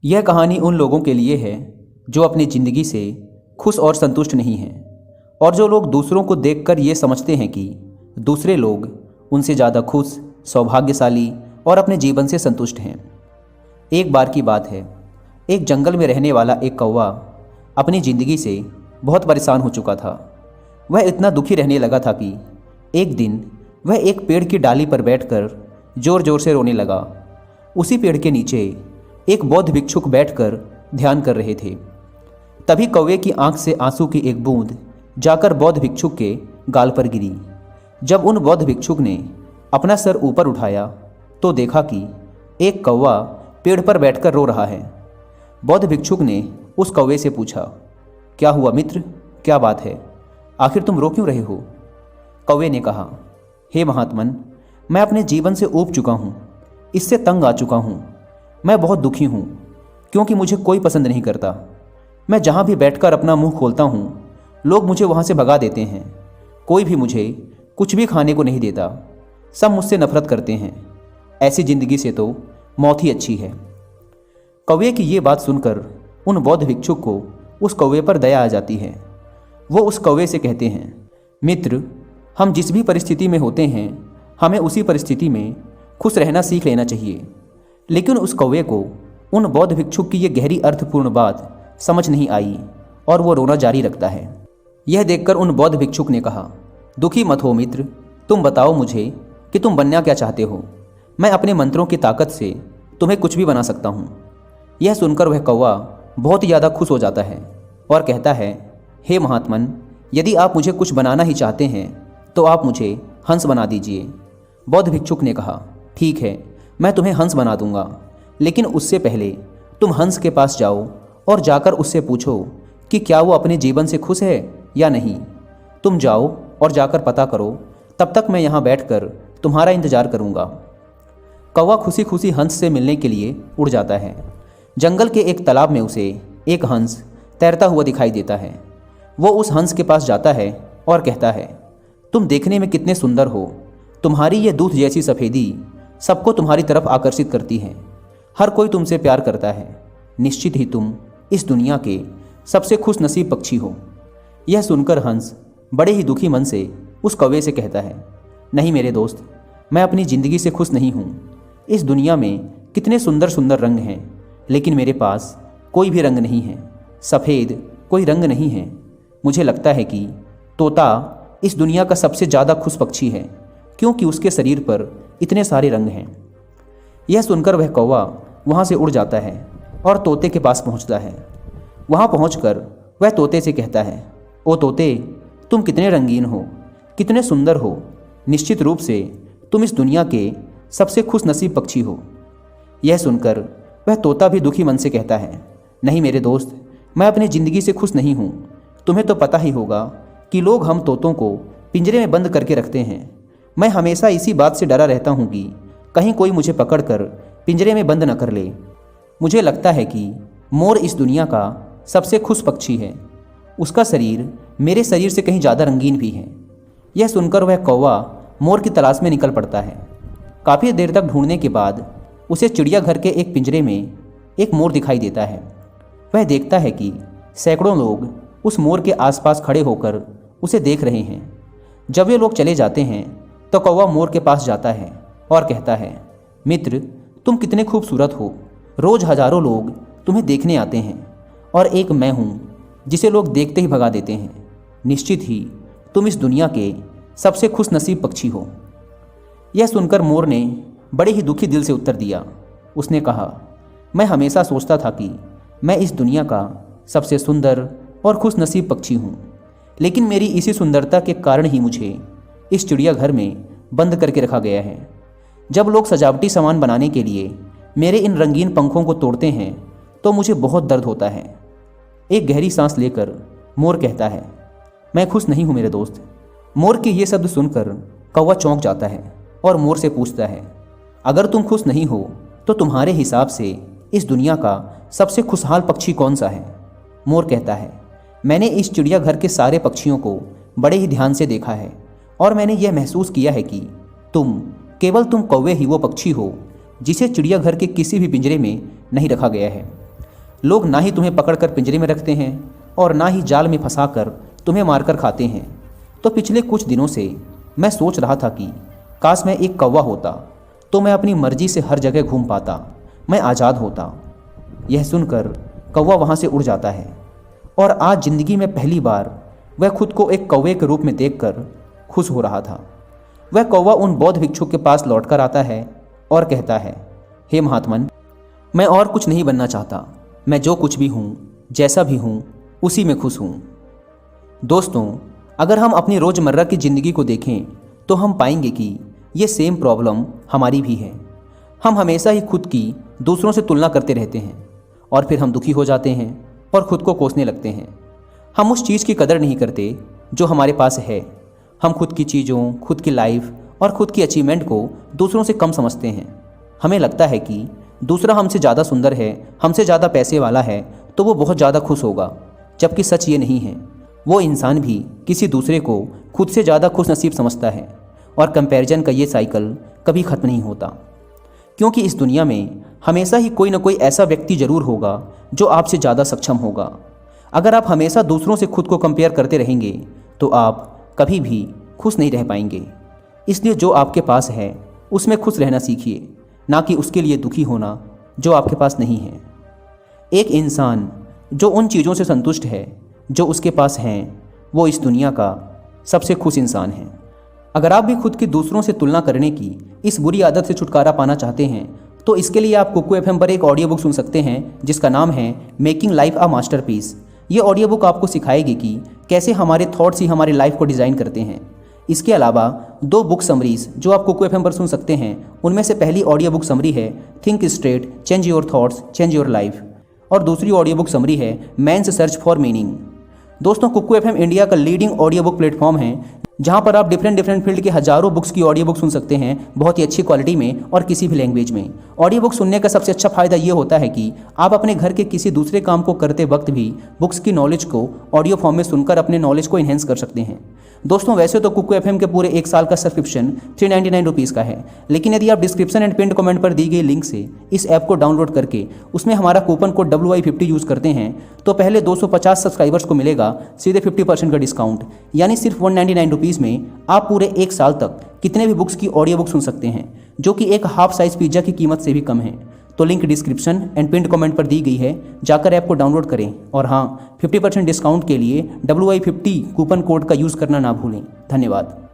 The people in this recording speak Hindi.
यह कहानी उन लोगों के लिए है जो अपनी ज़िंदगी से खुश और संतुष्ट नहीं हैं और जो लोग दूसरों को देखकर ये समझते हैं कि दूसरे लोग उनसे ज़्यादा खुश, सौभाग्यशाली और अपने जीवन से संतुष्ट हैं। एक बार की बात है, एक जंगल में रहने वाला एक कौवा अपनी ज़िंदगी से बहुत परेशान हो चुका था। वह इतना दुखी रहने लगा था कि एक दिन वह एक पेड़ की डाली पर बैठकर ज़ोर ज़ोर से रोने लगा। उसी पेड़ के नीचे एक बौद्ध भिक्षुक बैठकर ध्यान कर रहे थे। तभी कौवे की आंख से आंसू की एक बूंद जाकर बौद्ध भिक्षुक के गाल पर गिरी। जब उन बौद्ध भिक्षुक ने अपना सर ऊपर उठाया तो देखा कि एक कौवा पेड़ पर बैठकर रो रहा है। बौद्ध भिक्षुक ने उस कौवे से पूछा, क्या हुआ मित्र, क्या बात है, आखिर तुम रो क्यों रहे हो? कौवे ने कहा, हे महात्मन, मैं अपने जीवन से ऊब चुका हूँ, इससे तंग आ चुका हूँ। मैं बहुत दुखी हूँ क्योंकि मुझे कोई पसंद नहीं करता। मैं जहाँ भी बैठकर अपना मुंह खोलता हूँ, लोग मुझे वहाँ से भगा देते हैं। कोई भी मुझे कुछ भी खाने को नहीं देता। सब मुझसे नफरत करते हैं। ऐसी ज़िंदगी से तो मौत ही अच्छी है। कौवे की ये बात सुनकर उन बौद्ध भिक्षुक को उस कौवे पर दया आ जाती है। वो उस कौवे से कहते हैं, मित्र, हम जिस भी परिस्थिति में होते हैं, हमें उसी परिस्थिति में खुश रहना सीख लेना चाहिए। लेकिन उस कौवे को उन बौद्ध भिक्षुक की ये गहरी अर्थपूर्ण बात समझ नहीं आई और वो रोना जारी रखता है। यह देखकर उन बौद्ध भिक्षुक ने कहा, दुखी मत हो मित्र, तुम बताओ मुझे कि तुम बनना क्या चाहते हो। मैं अपने मंत्रों की ताकत से तुम्हें कुछ भी बना सकता हूँ। यह सुनकर वह कौवा बहुत ज़्यादा खुश हो जाता है और कहता है, हे महात्मन, यदि आप मुझे कुछ बनाना ही चाहते हैं तो आप मुझे हंस बना दीजिए। बौद्ध भिक्षुक ने कहा, ठीक है, मैं तुम्हें हंस बना दूंगा, लेकिन उससे पहले तुम हंस के पास जाओ और जाकर उससे पूछो कि क्या वो अपने जीवन से खुश है या नहीं। तुम जाओ और जाकर पता करो, तब तक मैं यहाँ बैठकर तुम्हारा इंतजार करूँगा। कौवा खुशी खुशी हंस से मिलने के लिए उड़ जाता है। जंगल के एक तालाब में उसे एक हंस तैरता हुआ दिखाई देता है। वो उस हंस के पास जाता है और कहता है, तुम देखने में कितने सुंदर हो। तुम्हारी ये दूध जैसी सफ़ेदी सबको तुम्हारी तरफ आकर्षित करती है। हर कोई तुमसे प्यार करता है। निश्चित ही तुम इस दुनिया के सबसे खुश नसीब पक्षी हो। यह सुनकर हंस बड़े ही दुखी मन से उस कौवे से कहता है, नहीं मेरे दोस्त, मैं अपनी ज़िंदगी से खुश नहीं हूँ। इस दुनिया में कितने सुंदर सुंदर रंग हैं, लेकिन मेरे पास कोई भी रंग नहीं है। सफ़ेद कोई रंग नहीं है। मुझे लगता है कि तोता इस दुनिया का सबसे ज़्यादा खुश पक्षी है, क्योंकि उसके शरीर पर इतने सारे रंग हैं। यह सुनकर वह कौवा वहाँ से उड़ जाता है और तोते के पास पहुँचता है। वहाँ पहुँचकर वह तोते से कहता है, ओ तोते, तुम कितने रंगीन हो, कितने सुंदर हो। निश्चित रूप से तुम इस दुनिया के सबसे खुश नसीब पक्षी हो। यह सुनकर वह तोता भी दुखी मन से कहता है, नहीं मेरे दोस्त, मैं अपनी ज़िंदगी से खुश नहीं हूँ। तुम्हें तो पता ही होगा कि लोग हम तोतों को पिंजरे में बंद करके रखते हैं। मैं हमेशा इसी बात से डरा रहता हूँ कि कहीं कोई मुझे पकड़कर पिंजरे में बंद न कर ले। मुझे लगता है कि मोर इस दुनिया का सबसे खुश पक्षी है। उसका शरीर मेरे शरीर से कहीं ज़्यादा रंगीन भी है। यह सुनकर वह कौवा मोर की तलाश में निकल पड़ता है। काफ़ी देर तक ढूंढने के बाद उसे चिड़ियाघर के एक पिंजरे में एक मोर दिखाई देता है। वह देखता है कि सैकड़ों लोग उस मोर के आसपास खड़े होकर उसे देख रहे हैं। जब वे लोग चले जाते हैं तो कौवा मोर के पास जाता है और कहता है, मित्र, तुम कितने खूबसूरत हो। रोज़ हजारों लोग तुम्हें देखने आते हैं और एक मैं हूँ जिसे लोग देखते ही भगा देते हैं। निश्चित ही तुम इस दुनिया के सबसे खुश नसीब पक्षी हो। यह सुनकर मोर ने बड़े ही दुखी दिल से उत्तर दिया। उसने कहा, मैं हमेशा सोचता था कि मैं इस दुनिया का सबसे सुंदर और खुश नसीब पक्षी हूँ, लेकिन मेरी इसी सुंदरता के कारण ही मुझे इस चिड़ियाघर में बंद करके रखा गया है। जब लोग सजावटी सामान बनाने के लिए मेरे इन रंगीन पंखों को तोड़ते हैं तो मुझे बहुत दर्द होता है। एक गहरी सांस लेकर मोर कहता है, मैं खुश नहीं हूँ मेरे दोस्त। मोर के ये शब्द सुनकर कौवा चौंक जाता है और मोर से पूछता है, अगर तुम खुश नहीं हो तो तुम्हारे हिसाब से इस दुनिया का सबसे खुशहाल पक्षी कौन सा है? मोर कहता है, मैंने इस चिड़ियाघर के सारे पक्षियों को बड़े ही ध्यान से देखा है और मैंने यह महसूस किया है कि केवल तुम कौवे ही वो पक्षी हो जिसे चिड़ियाघर के किसी भी पिंजरे में नहीं रखा गया है। लोग ना ही तुम्हें पकड़कर पिंजरे में रखते हैं और ना ही जाल में फंसाकर तुम्हें मारकर खाते हैं। तो पिछले कुछ दिनों से मैं सोच रहा था कि काश मैं एक कौवा होता तो मैं अपनी मर्जी से हर जगह घूम पाता, मैं आज़ाद होता। यह सुनकर कौवा वहाँ से उड़ जाता है और आज ज़िंदगी में पहली बार वह खुद को एक कौवे के रूप में देखकर खुश हो रहा था। वह कौवा उन बौद्ध भिक्षु के पास लौटकर आता है और कहता है, हे महात्मन, मैं और कुछ नहीं बनना चाहता। मैं जो कुछ भी हूँ, जैसा भी हूँ, उसी में खुश हूँ। दोस्तों, अगर हम अपनी रोज़मर्रा की ज़िंदगी को देखें तो हम पाएंगे कि ये सेम प्रॉब्लम हमारी भी है। हम हमेशा ही खुद की दूसरों से तुलना करते रहते हैं और फिर हम दुखी हो जाते हैं और ख़ुद को कोसने लगते हैं। हम उस चीज़ की कदर नहीं करते जो हमारे पास है। हम खुद की चीज़ों, खुद की लाइफ और खुद की अचीवमेंट को दूसरों से कम समझते हैं। हमें लगता है कि दूसरा हमसे ज़्यादा सुंदर है, हमसे ज़्यादा पैसे वाला है तो वो बहुत ज़्यादा खुश होगा, जबकि सच ये नहीं है। वो इंसान भी किसी दूसरे को खुद से ज़्यादा खुश नसीब समझता है और कंपैरिजन का ये साइकिल कभी ख़त्म नहीं होता, क्योंकि इस दुनिया में हमेशा ही कोई ना कोई ऐसा व्यक्ति ज़रूर होगा जो आपसे ज़्यादा सक्षम होगा। अगर आप हमेशा दूसरों से खुद को कंपेयर करते रहेंगे तो आप कभी भी खुश नहीं रह पाएंगे। इसलिए जो आपके पास है उसमें खुश रहना सीखिए, ना कि उसके लिए दुखी होना जो आपके पास नहीं है। एक इंसान जो उन चीज़ों से संतुष्ट है जो उसके पास हैं, वो इस दुनिया का सबसे खुश इंसान है। अगर आप भी खुद की दूसरों से तुलना करने की इस बुरी आदत से छुटकारा पाना चाहते हैं तो इसके लिए आप कुकू एफएम पर एक ऑडियो बुक सुन सकते हैं जिसका नाम है मेकिंग लाइफ अ मास्टरपीस। ये ऑडियो बुक आपको सिखाएगी कि कैसे हमारे थॉट्स ही हमारी लाइफ को डिज़ाइन करते हैं। इसके अलावा 2 बुक समरीज जो आप कुकू एफएम पर सुन सकते हैं, उनमें से पहली ऑडियो बुक समरी है think straight, change your thoughts, change your life, और दूसरी ऑडियो बुक समरी है मैन्स सर्च फॉर मीनिंग। दोस्तों, कुकू एफएम इंडिया का लीडिंग ऑडियो बुक प्लेटफॉर्म है जहां पर आप डिफरेंट फील्ड के हजारों बुक्स की ऑडियो बुक सुन सकते हैं बहुत ही अच्छी क्वालिटी में और किसी भी लैंग्वेज में। ऑडियो बुक सुनने का सबसे अच्छा फ़ायदा ये होता है कि आप अपने घर के किसी दूसरे काम को करते वक्त भी बुक्स की नॉलेज को ऑडियो फॉर्म में सुनकर अपने नॉलेज को इन्हेंस कर सकते हैं। दोस्तों, वैसे तो कुकू एफएम के पूरे 1 साल का सब्सक्रिप्शन 399 रुपीज़ का है, लेकिन यदि आप डिस्क्रिप्शन एंड पिन कमेंट पर दी गई लिंक से इस ऐप को डाउनलोड करके उसमें हमारा कूपन कोड WI50 यूज़ करते हैं तो पहले 250 सब्सक्राइबर्स को मिलेगा सीधे 50% का डिस्काउंट, यानी सिर्फ 199 रुपीज़ में आप पूरे 1 साल तक कितने भी बुक्स की ऑडियो बुक सुन सकते हैं, जो कि एक हाफ साइज़ पिज्ज़ा की कीमत से भी कम है। तो link description and pin comment पर दी गई है, जाकर ऐप को डाउनलोड करें और हाँ, 50% डिस्काउंट के लिए WI50 कूपन कोड का यूज़ करना ना भूलें। धन्यवाद।